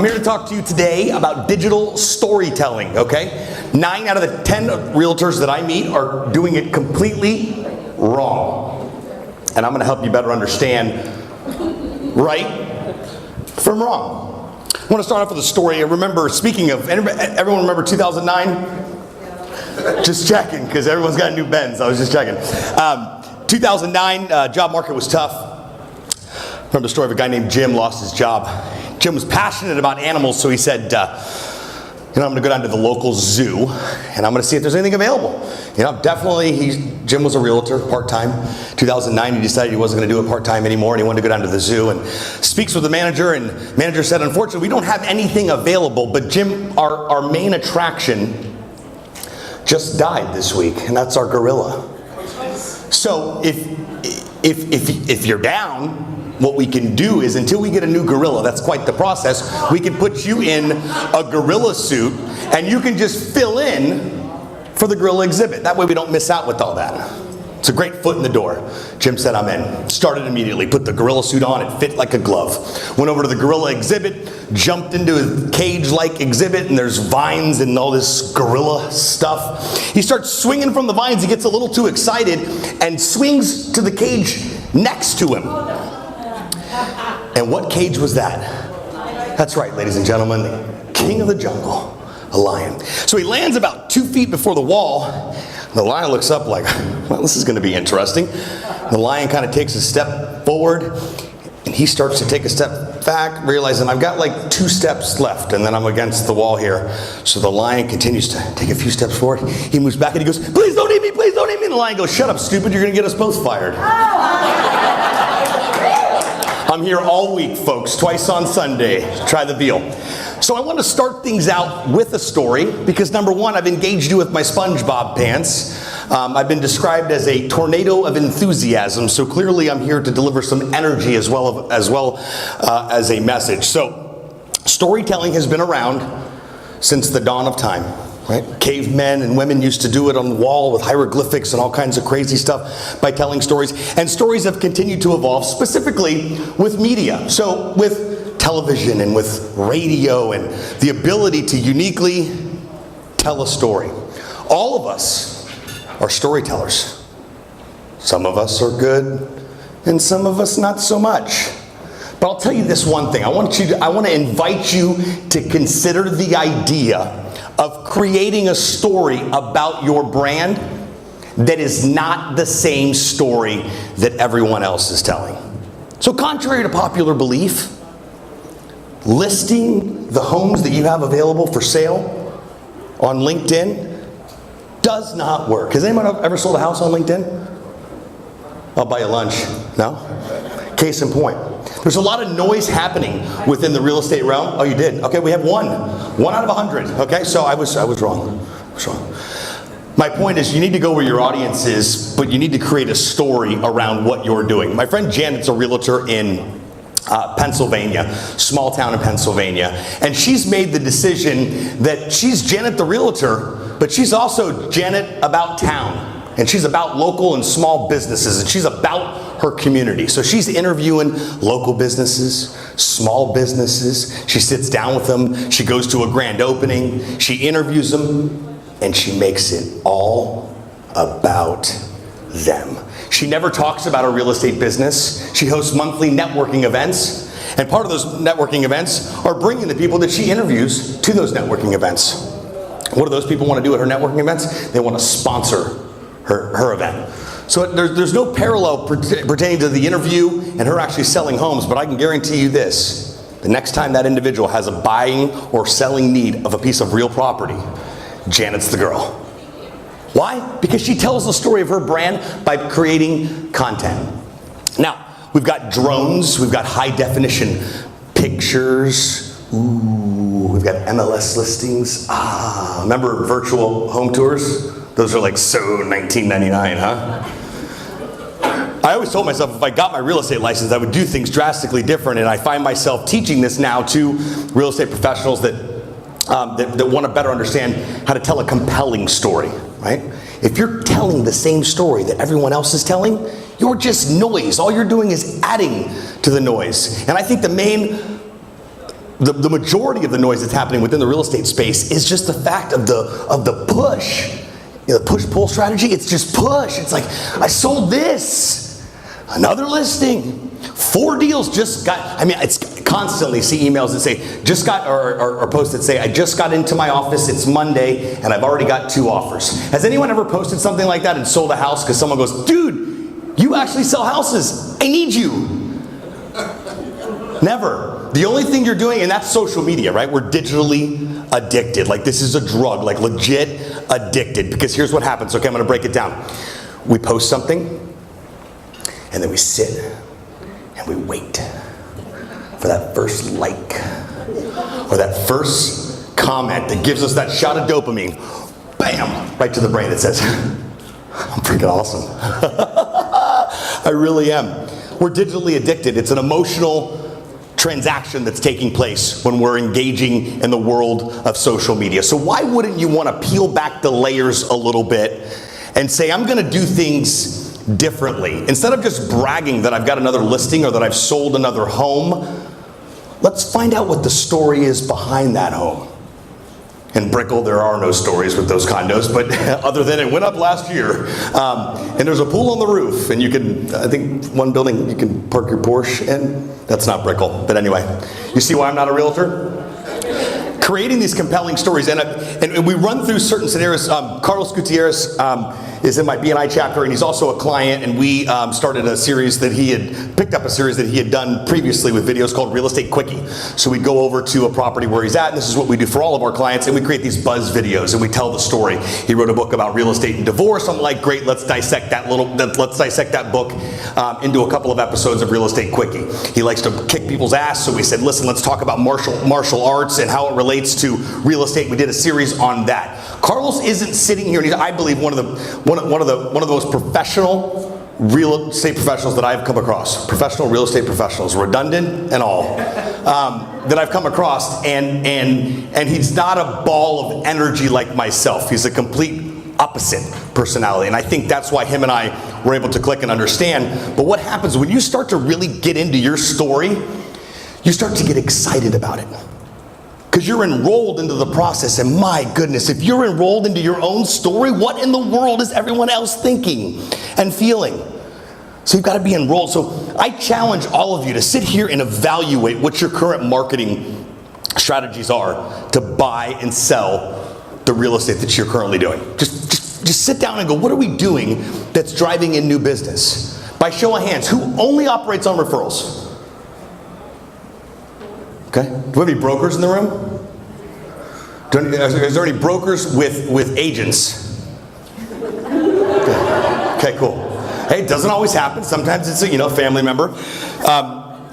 I'm here to talk to you today about digital storytelling, okay? 9 out of the 10 realtors that I meet are doing it completely wrong. And I'm gonna help you better understand right from wrong. I wanna start off with a story. I remember, speaking of, everyone remember 2009? Just checking, because everyone's got a new Benz. I was just checking. 2009, job market was tough. Remember the story of a guy named Jim lost his job. Jim was passionate about animals, so he said, I'm going to go down to the local zoo, and I'm going to see if there's anything available. Jim was a realtor, part-time. 2009, he decided he wasn't going to do it part-time anymore, and he wanted to go down to the zoo, and speaks with the manager, and the manager said, unfortunately, we don't have anything available, but Jim, our main attraction just died this week, and that's our gorilla. So if you're down, what we can do is, until we get a new gorilla, that's quite the process, we can put you in a gorilla suit and you can just fill in for the gorilla exhibit. That way we don't miss out with all that. It's a great foot in the door. Jim said, I'm in. Started immediately, put the gorilla suit on, it fit like a glove. Went over to the gorilla exhibit, jumped into a cage-like exhibit, and there's vines and all this gorilla stuff. He starts swinging from the vines, he gets a little too excited, and swings to the cage next to him. And what cage was that? That's right, ladies and gentlemen, the king of the jungle, a lion. So he lands about 2 feet before the wall. The lion looks up like, well, this is going to be interesting. The lion kind of takes a step forward, and he starts to take a step back, realizing I've got like 2 steps left, and then I'm against the wall here. So the lion continues to take a few steps forward. He moves back and he goes, please don't eat me, please don't eat me. And the lion goes, shut up, stupid, you're going to get us both fired. I'm here all week, folks, twice on Sunday. Try the veal. So I want to start things out with a story because, number one, I've engaged you with my SpongeBob pants. I've been described as a tornado of enthusiasm, so clearly I'm here to deliver some energy as well as a message. So storytelling has been around since the dawn of time. Right? Cavemen and women used to do it on the wall with hieroglyphics and all kinds of crazy stuff by telling stories. And stories have continued to evolve, specifically with media. So with television and with radio and the ability to uniquely tell a story. All of us are storytellers. Some of us are good and some of us not so much. But I'll tell you this one thing. I want to invite you to consider the idea of creating a story about your brand that is not the same story that everyone else is telling. So contrary to popular belief, listing the homes that you have available for sale on LinkedIn does not work. Has anyone ever sold a house on LinkedIn? I'll buy you lunch. No? Case in point. There's a lot of noise happening within the real estate realm. Oh, you did? Okay, we have one out of 100. Okay, so I was wrong. My point is, you need to go where your audience is, but you need to create a story around what you're doing. My friend Janet's a realtor in Pennsylvania, small town in Pennsylvania, and she's made the decision that she's Janet the realtor, but she's also Janet about town. And she's about local and small businesses, and she's about her community. So she's interviewing local businesses, small businesses. She sits down with them. She goes to a grand opening. She interviews them, and she makes it all about them. She never talks about her real estate business. She hosts monthly networking events, and part of those networking events are bringing the people that she interviews to those networking events. What do those people want to do at her networking events? They want to sponsor her event. So there's no parallel pertaining to the interview and her actually selling homes, but I can guarantee you this: the next time that individual has a buying or selling need of a piece of real property, Janet's the girl. Why? Because she tells the story of her brand by creating content. Now, we've got drones, we've got high definition pictures, we've got MLS listings. Remember virtual home tours? Those are like so $19.99, huh? I always told myself if I got my real estate license, I would do things drastically different, and I find myself teaching this now to real estate professionals that want to better understand how to tell a compelling story, right? If you're telling the same story that everyone else is telling, you're just noise. All you're doing is adding to the noise. And I think the main the majority of the noise that's happening within the real estate space is just the fact of the push. You know, the push-pull strategy, it's just push. It's like, I sold this, another listing, 4 deals just got, I mean, it's constantly see emails that say, just got, or posts that say, I just got into my office, it's Monday, and I've already got 2 offers. Has anyone ever posted something like that and sold a house because someone goes, dude, you actually sell houses, I need you. Never. The only thing you're doing, and that's social media, right? We're digitally addicted. Like this is a drug, like legit addicted. Because here's what happens. Okay, I'm going to break it down. We post something, and then we sit, and we wait for that first like, or that first comment that gives us that shot of dopamine. Bam! Right to the brain that says, I'm freaking awesome. I really am. We're digitally addicted. It's an emotional transaction that's taking place when we're engaging in the world of social media. So why wouldn't you want to peel back the layers a little bit and say, I'm going to do things differently? Instead of just bragging that I've got another listing or that I've sold another home, let's find out what the story is behind that home. In Brickell, there are no stories with those condos, but other than it went up last year. And there's a pool on the roof, and you can, I think one building, you can park your Porsche in. That's not Brickell, but anyway. You see why I'm not a realtor? Creating these compelling stories, and we run through certain scenarios. Carlos Gutierrez is in my BNI chapter, and he's also a client, and we started a series that he had, picked up a series that he had done previously with videos called Real Estate Quickie. So we'd go over to a property where he's at, and this is what we do for all of our clients, and we create these buzz videos, and we tell the story. He wrote a book about real estate and divorce. I'm like, great, let's dissect that book into a couple of episodes of Real Estate Quickie. He likes to kick people's ass, so we said, listen, let's talk about martial arts and how it relates to real estate. We did a series on that. Carlos isn't sitting here, and he's, I believe, one of the most professional real estate professionals that I've come across. Professional real estate professionals, redundant and all, that I've come across. And he's not a ball of energy like myself. He's a complete opposite personality. And I think that's why him and I were able to click and understand. But what happens when you start to really get into your story, you start to get excited about it. Because you're enrolled into the process, and my goodness, if you're enrolled into your own story, what in the world is everyone else thinking and feeling? So you've got to be enrolled. So I challenge all of you to sit here and evaluate what your current marketing strategies are to buy and sell the real estate that you're currently doing. Just sit down and go, what are we doing that's driving in new business? By show of hands, who only operates on referrals? Okay. Do we have any brokers in the room? Is there any brokers with agents? Okay, cool. Hey, it doesn't always happen. Sometimes it's a family member.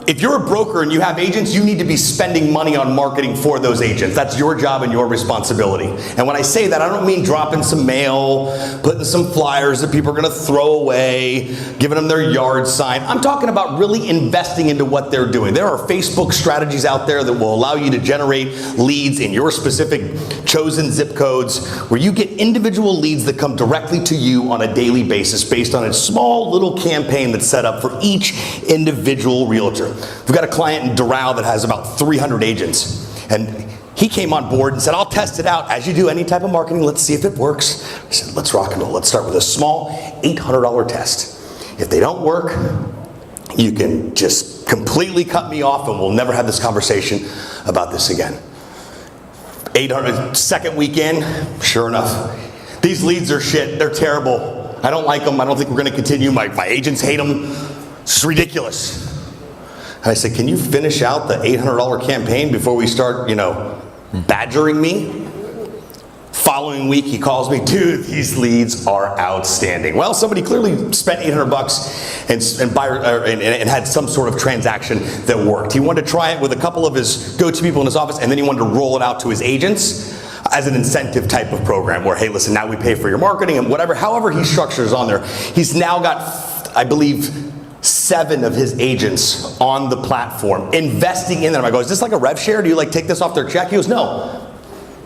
If you're a broker and you have agents, you need to be spending money on marketing for those agents. That's your job and your responsibility. And when I say that, I don't mean dropping some mail, putting some flyers that people are going to throw away, giving them their yard sign. I'm talking about really investing into what they're doing. There are Facebook strategies out there that will allow you to generate leads in your specific chosen zip codes, where you get individual leads that come directly to you on a daily basis based on a small little campaign that's set up for each individual realtor. We've got a client in Doral that has about 300 agents, and he came on board and said, I'll test it out. As you do any type of marketing, let's see if it works. I said, let's rock and roll. Let's start with a small $800 test. If they don't work, you can just completely cut me off and we'll never have this conversation about this again. 800, second weekend, sure enough. These leads are shit. They're terrible. I don't like them. I don't think we're going to continue. My agents hate them. It's ridiculous. And I said, can you finish out the $800 campaign before we start, badgering me? Following week, he calls me, dude, these leads are outstanding. Well, somebody clearly spent $800 and had some sort of transaction that worked. He wanted to try it with a couple of his go-to people in his office, and then he wanted to roll it out to his agents as an incentive type of program where, hey, listen, now we pay for your marketing and whatever, however he structures on there. He's now got, I believe, 7 of his agents on the platform investing in them. I go, is this like a rev share? Do you take this off their check? He goes, no.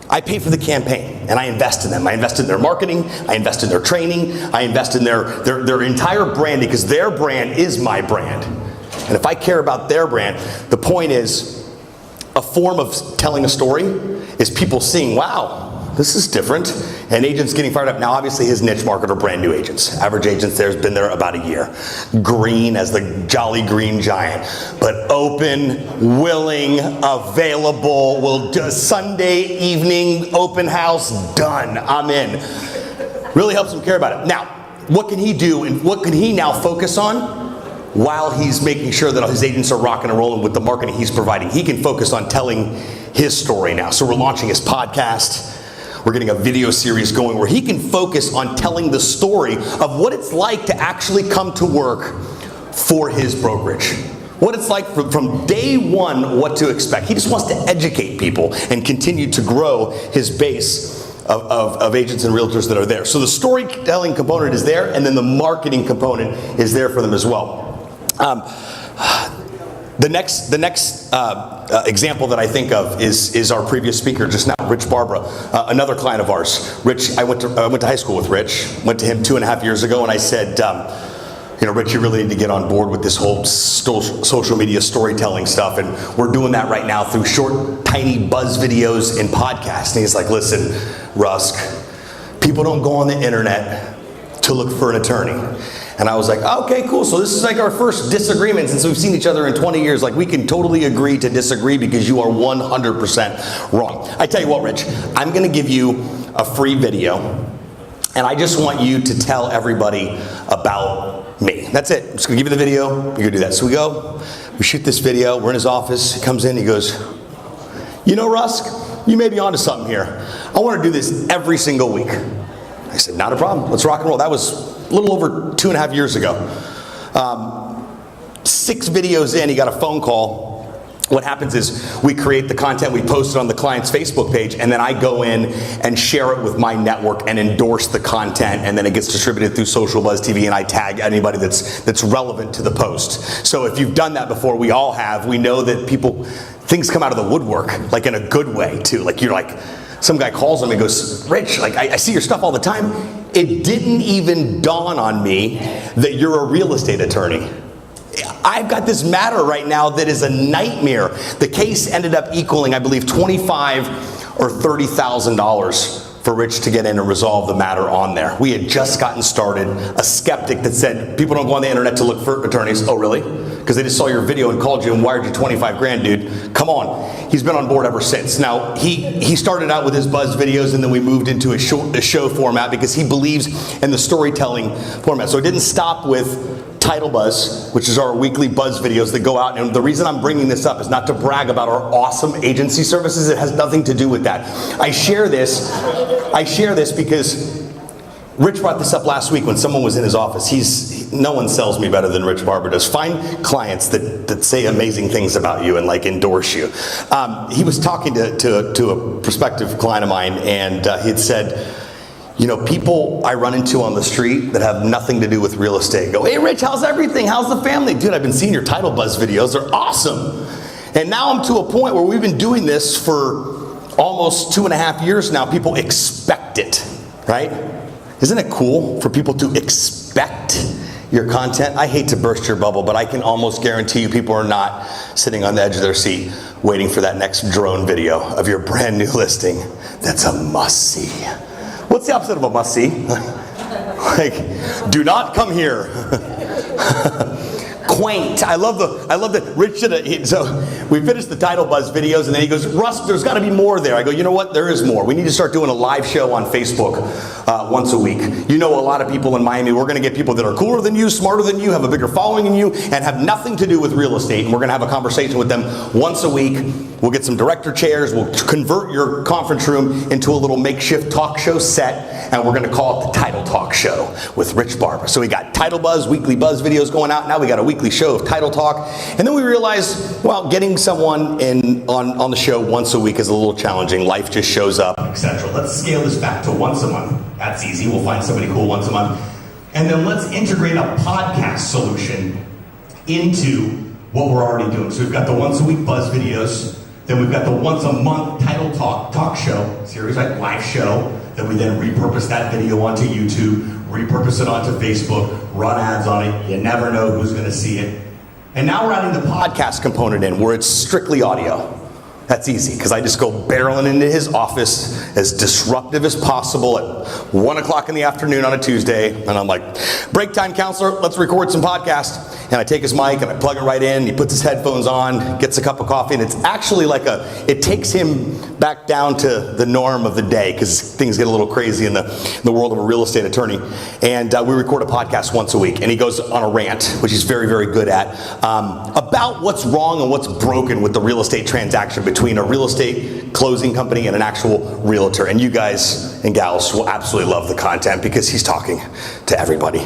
I pay for the campaign and I invest in them. I invest in their marketing. I invest in their training. I invest in their entire branding, because their brand is my brand. And if I care about their brand, the point is, a form of telling a story is people seeing, wow, this is different, and agents getting fired up. Now, obviously, his niche market are brand new agents. Average agents there's been there about a year. Green as the jolly green giant, but open, willing, available. We'll do a Sunday evening open house, done. I'm in. Really helps him care about it. Now, what can he do, and what can he now focus on? While he's making sure that his agents are rocking and rolling with the marketing he's providing, he can focus on telling his story now. So we're launching his podcast. We're getting a video series going where he can focus on telling the story of what it's like to actually come to work for his brokerage. What it's like from day one, what to expect. He just wants to educate people and continue to grow his base of agents and realtors that are there. So the storytelling component is there, and then the marketing component is there for them as well. The next example that I think of is our previous speaker just now, Rich Barbara, another client of ours. Rich, I went to high school with Rich, went to him 2.5 years ago, and I said, Rich, you really need to get on board with this whole social media storytelling stuff, and we're doing that right now through short, tiny buzz videos and podcasts. And he's like, listen, Rusk, people don't go on the internet to look for an attorney. And I was like, okay, cool. So this is like our first disagreement since we've seen each other in 20 years. Like, we can totally agree to disagree because you are 100% wrong. I tell you what, Rich, I'm going to give you a free video, and I just want you to tell everybody about me. That's it. I'm just going to give you the video. You're going to do that. So we go, we shoot this video. We're in his office. He comes in. He goes, Rusk, you may be onto something here. I want to do this every single week. I said, not a problem. Let's rock and roll. That was a little over 2.5 years ago. 6 videos in, he got a phone call. What happens is we create the content, we post it on the client's Facebook page, and then I go in and share it with my network and endorse the content, and then it gets distributed through SocialBuzzTV, and I tag anybody that's relevant to the post. So if you've done that before, we all have. We know that things come out of the woodwork, like in a good way too. Like you're like, some guy calls him and goes, Rich, like I see your stuff all the time. It didn't even dawn on me that you're a real estate attorney. I've got this matter right now that is a nightmare. The case ended up equaling, I believe, $25,000 or $30,000 for Rich to get in and resolve the matter on there. We had just gotten started. A skeptic that said, people don't go on the internet to look for attorneys. Oh, really? Because they just saw your video and called you and wired you 25 grand, dude. Come on. He's been on board ever since. Now, he started out with his buzz videos, and then we moved into a show format because he believes in the storytelling format. So it didn't stop with Title Buzz, which is our weekly buzz videos that go out. And the reason I'm bringing this up is not to brag about our awesome agency services. It has nothing to do with that. I share this because Rich brought this up last week when someone was in his office. No one sells me better than Rich Barber does. Find clients that say amazing things about you and like endorse you. He was talking to a prospective client of mine, and he had said, people I run into on the street that have nothing to do with real estate go, hey Rich, how's everything? How's the family? Dude, I've been seeing your Title Buzz videos. They're awesome. And now I'm to a point where we've been doing this for almost 2.5 years now. People expect it, right? Isn't it cool for people to expect your content? I hate to burst your bubble, but I can almost guarantee you people are not sitting on the edge of their seat waiting for that next drone video of your brand new listing. That's a must-see. What's the opposite of a must-see? Like, do not come here. Quaint. I love the Rich so we finished the Title Buzz videos, and then he goes, Russ, there's got to be more there. I go, you know what? There is more. We need to start doing a live show on Facebook once a week. A lot of people in Miami. We're going to get people that are cooler than you, smarter than you, have a bigger following than you, and have nothing to do with real estate. And we're going to have a conversation with them once a week. We'll get some director chairs. We'll convert your conference room into a little makeshift talk show set, and we're going to call it the Title Talk Show with Rich Barber. So we got Title Buzz, weekly buzz videos going out. Now we got a weekly show of Title Talk. And then we realized, well, getting someone on the show once a week is a little challenging. Life just shows up, etc. Let's scale this back to once a month. That's easy. We'll find somebody cool once a month. And then let's integrate a podcast solution into what we're already doing. So we've got the once a week buzz videos. Then we've got the once a month Title Talk show series, like live show. Then we repurpose that video onto YouTube, repurpose it onto Facebook, run ads on it. You never know who's going to see it. And now we're adding the podcast component in, where it's strictly audio. That's easy, because I just go barreling into his office as disruptive as possible at 1 o'clock in the afternoon on a Tuesday, and I'm like, break time, counselor, let's record some podcast. And I take his mic and I plug it right in, he puts his headphones on, gets a cup of coffee, and it's actually like it takes him back down to the norm of the day, because things get a little crazy in the world of a real estate attorney. And we record a podcast once a week, and he goes on a rant, which he's very, very good at, about what's wrong and what's broken with the real estate transaction between a real estate closing company and an actual realtor. And you guys and gals will absolutely love the content, because he's talking to everybody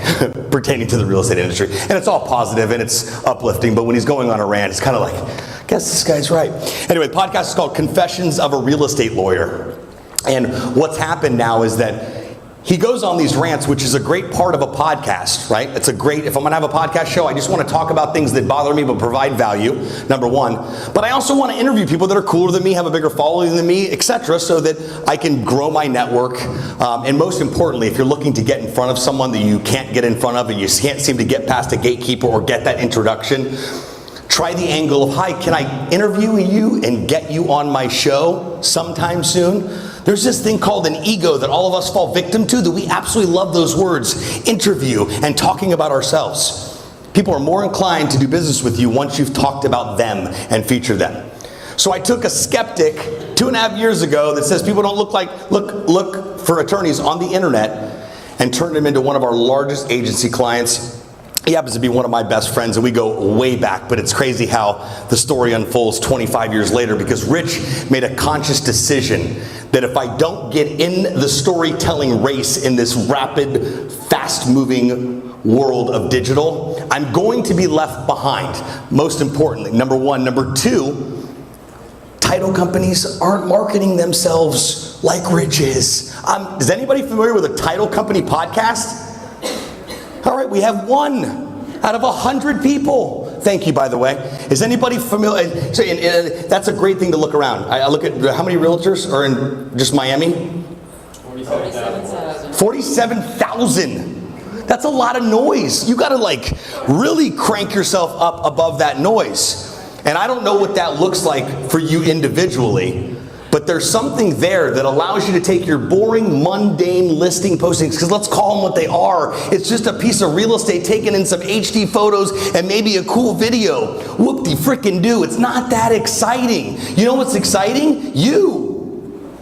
pertaining to the real estate industry. And it's all positive and it's uplifting, but when he's going on a rant, it's kind of like, I guess this guy's right. Anyway, the podcast is called Confessions of a Real Estate Lawyer. And what's happened now is that he goes on these rants, which is a great part of a podcast, right? It's a great, if I'm gonna have a podcast show, I just wanna talk about things that bother me but provide value, number one. But I also wanna interview people that are cooler than me, have a bigger following than me, etc., so that I can grow my network. And most importantly, if you're looking to get in front of someone that you can't get in front of and you can't seem to get past a gatekeeper or get that introduction, try the angle of, hi, can I interview you and get you on my show sometime soon? There's this thing called an ego that all of us fall victim to, that we absolutely love those words, interview and talking about ourselves. People are more inclined to do business with you once you've talked about them and featured them. So I took a skeptic 2.5 years ago that says people don't look for attorneys on the internet, and turned him into one of our largest agency clients. He happens to be one of my best friends, and we go way back, but it's crazy how the story unfolds 25 years later, because Rich made a conscious decision that if I don't get in the storytelling race in this rapid, fast-moving world of digital, I'm going to be left behind. Most importantly, number one. Number two, title companies aren't marketing themselves like Rich is. Is anybody familiar with a title company podcast? All right, we have 1 out of 100 people. Thank you, by the way. Is anybody familiar? So, that's a great thing to look around. I look at how many realtors are in just Miami? 47,000. 47,000. That's a lot of noise. You got to really crank yourself up above that noise. And I don't know what that looks like for you individually, but there's something there that allows you to take your boring, mundane listing postings, because let's call them what they are. It's just a piece of real estate taken in some HD photos and maybe a cool video. Whoop-de-frickin-do. It's not that exciting. You know what's exciting? You.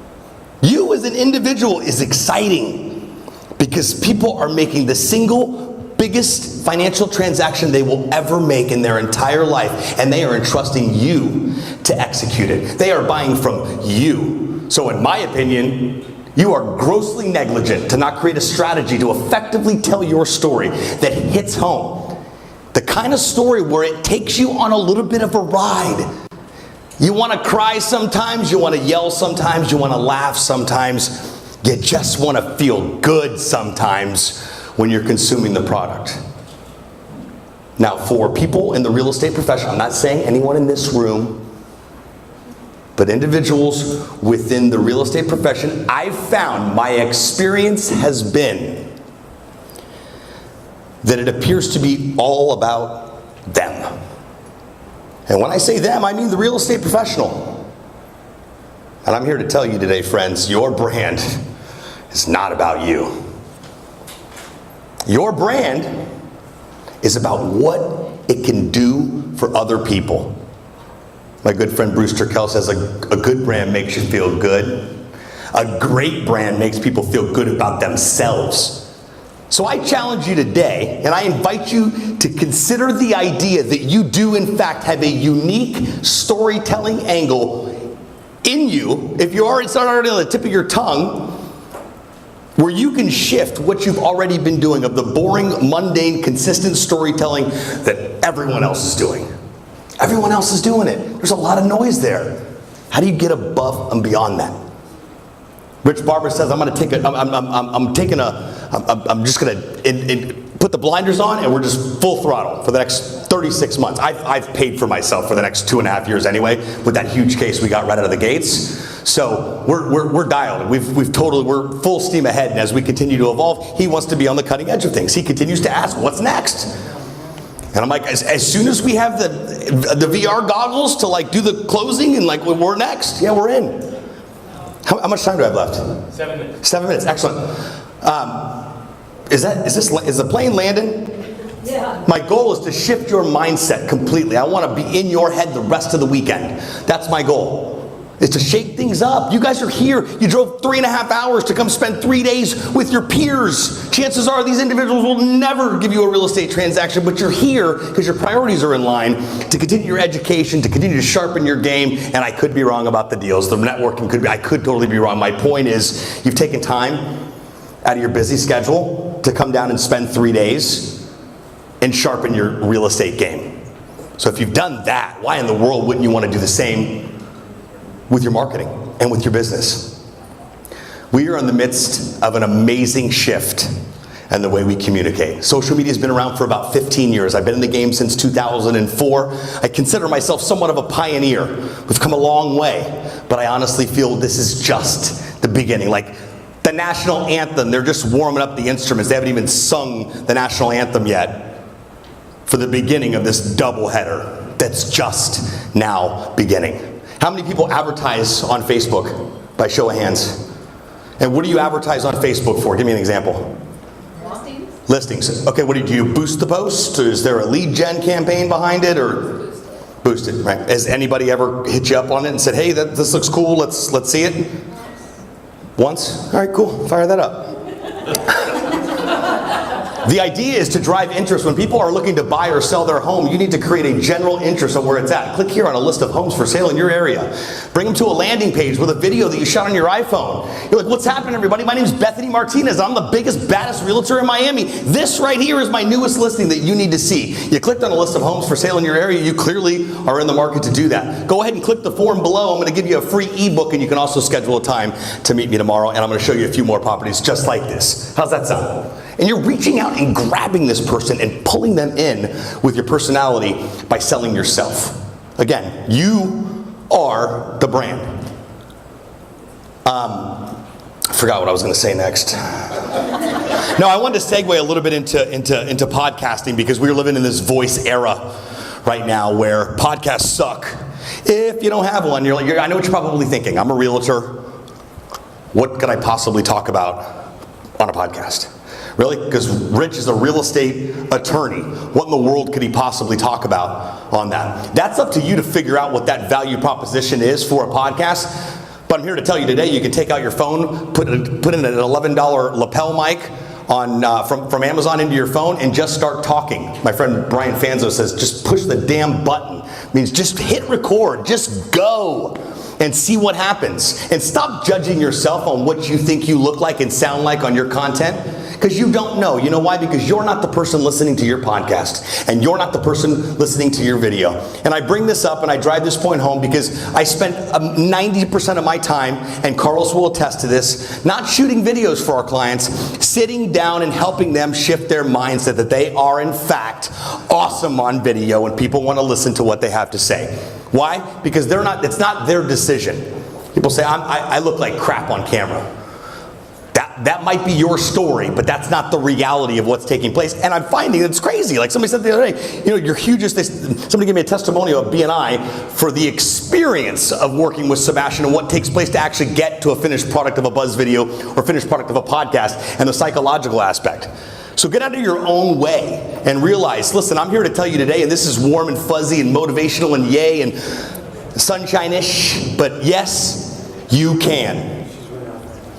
You as an individual is exciting, because people are making the single biggest financial transaction they will ever make in their entire life, and they are entrusting you to execute it. They are buying from you. So in my opinion, you are grossly negligent to not create a strategy to effectively tell your story that hits home. The kind of story where it takes you on a little bit of a ride. You want to cry sometimes, you want to yell sometimes, you want to laugh sometimes, you just want to feel good sometimes when you're consuming the product. Now, for people in the real estate profession, I'm not saying anyone in this room, but individuals within the real estate profession, I've found, my experience has been that it appears to be all about them. And when I say them, I mean the real estate professional. And I'm here to tell you today, friends, your brand is not about you. Your brand is about what it can do for other people. My good friend Bruce Turkel says a good brand makes you feel good. A great brand makes people feel good about themselves. So I challenge you today, and I invite you to consider the idea that you do in fact have a unique storytelling angle in you, if it's not already on the tip of your tongue, where you can shift what you've already been doing of the boring, mundane, consistent storytelling that everyone else is doing. Everyone else is doing it. There's a lot of noise there. How do you get above and beyond that? Rich Barber says, I'm just gonna put the blinders on and we're just full throttle for the next 36 months. I've paid for myself for the next 2.5 years anyway, with that huge case we got right out of the gates. So we're dialed. We're full steam ahead, and as we continue to evolve, he wants to be on the cutting edge of things. He continues to ask, what's next? And I'm like, as soon as we have the VR goggles to like do the closing and like we're next, yeah, we're in. How much time do I have left? 7 minutes. 7 minutes, excellent. Is the plane landing? Yeah. My goal is to shift your mindset completely. I want to be in your head the rest of the weekend. That's my goal. Is to shake things up. You guys are here. You drove 3.5 hours to come spend 3 days with your peers. Chances are these individuals will never give you a real estate transaction, but you're here because your priorities are in line to continue your education, to continue to sharpen your game. And I could be wrong about the deals. The networking could be, I could totally be wrong. My point is you've taken time out of your busy schedule to come down and spend 3 days and sharpen your real estate game. So if you've done that, why in the world wouldn't you want to do the same with your marketing and with your business? We are in the midst of an amazing shift in the way we communicate. Social media has been around for about 15 years. I've been in the game since 2004. I consider myself somewhat of a pioneer. We've come a long way, but I honestly feel this is just the beginning. Like the national anthem, they're just warming up the instruments. They haven't even sung the national anthem yet for the beginning of this doubleheader that's just now beginning. How many people advertise on Facebook? By show of hands. And what do you advertise on Facebook for? Give me an example. Listings. Okay, what do you boost the post? Is there a lead gen campaign behind it, or boost it? Right? Has anybody ever hit you up on it and said, "Hey, this looks cool. Let's see it"? Once? All right, cool. Fire that up. The idea is to drive interest. When people are looking to buy or sell their home, you need to create a general interest of where it's at. Click here on a list of homes for sale in your area. Bring them to a landing page with a video that you shot on your iPhone. You're like, what's happening, everybody? My name is Bethany Martinez. I'm the biggest, baddest realtor in Miami. This right here is my newest listing that you need to see. You clicked on a list of homes for sale in your area. You clearly are in the market to do that. Go ahead and click the form below. I'm going to give you a free ebook, and you can also schedule a time to meet me tomorrow, and I'm going to show you a few more properties just like this. How's that sound? And you're reaching out and grabbing this person and pulling them in with your personality by selling yourself. Again, you are the brand. I forgot what I was going to say next. No, I wanted to segue a little bit into podcasting, because we're living in this voice era right now where podcasts suck. If you don't have one, I know what you're probably thinking. I'm a realtor. What could I possibly talk about on a podcast? Really? Because Rich is a real estate attorney. What in the world could he possibly talk about on that? That's up to you to figure out what that value proposition is for a podcast. But I'm here to tell you today, you can take out your phone, put in an $11 lapel mic from Amazon into your phone, and just start talking. My friend Brian Fanzo says, just push the damn button. It means just hit record, just go and see what happens. And stop judging yourself on what you think you look like and sound like on your content. Because you don't know. You know why? Because you're not the person listening to your podcast, and you're not the person listening to your video. And I bring this up and I drive this point home because I spent 90% of my time, and Carlos will attest to this, not shooting videos for our clients, sitting down and helping them shift their mindset that they are in fact awesome on video and people want to listen to what they have to say. Why? Because it's not their decision. People say, I look like crap on camera. That might be your story, but that's not the reality of what's taking place. And I'm finding it's crazy. Like somebody said the other day, your hugest, somebody gave me a testimonial of BNI for the experience of working with Sebastian and what takes place to actually get to a finished product of a buzz video or finished product of a podcast, and the psychological aspect. So get out of your own way and realize, listen, I'm here to tell you today, and this is warm and fuzzy and motivational and yay and sunshine-ish, but yes, you can.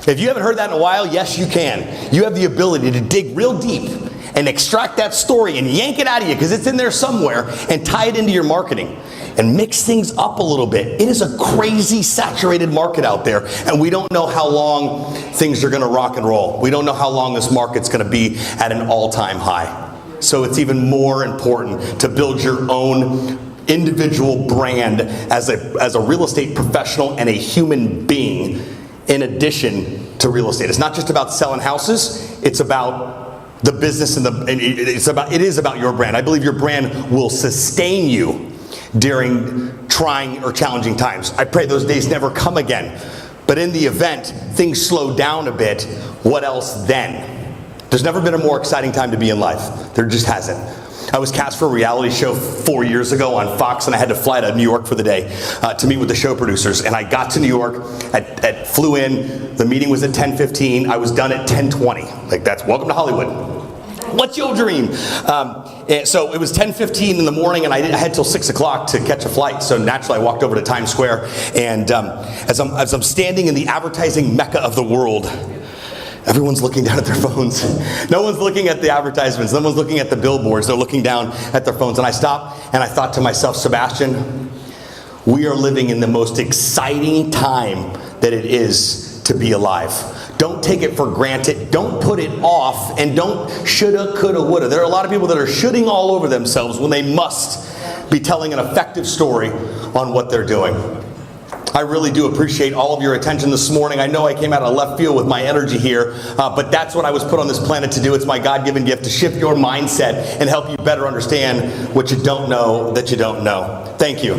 If you haven't heard that in a while, yes, you can. You have the ability to dig real deep and extract that story and yank it out of you, because it's in there somewhere, and tie it into your marketing and mix things up a little bit. It is a crazy saturated market out there, and we don't know how long things are going to rock and roll. We don't know how long this market's going to be at an all-time high. So it's even more important to build your own individual brand as a real estate professional and a human being, in addition to real estate. It's not just about selling houses, it's about the business and it is about your brand. I believe your brand will sustain you during trying or challenging times. I pray those days never come again. But in the event things slow down a bit, what else then? There's never been a more exciting time to be in life. There just hasn't. I was cast for a reality show 4 years ago on Fox, and I had to fly to New York for the day to meet with the show producers. And I got to New York, flew in, the meeting was at 10:15, I was done at 10:20. Like, that's welcome to Hollywood. What's your dream? So it was 10:15 in the morning, and I had till 6 o'clock to catch a flight. So naturally, I walked over to Times Square, and as I'm standing in the advertising mecca of the world, everyone's looking down at their phones. No one's looking at the advertisements. No one's looking at the billboards. They're looking down at their phones. And I stopped, and I thought to myself, Sebastian, we are living in the most exciting time that it is to be alive. Don't take it for granted. Don't put it off, and don't shoulda, coulda, woulda. There are a lot of people that are shooting all over themselves when they must be telling an effective story on what they're doing. I really do appreciate all of your attention this morning. I know I came out of left field with my energy here, but that's what I was put on this planet to do. It's my God-given gift to shift your mindset and help you better understand what you don't know that you don't know. Thank you.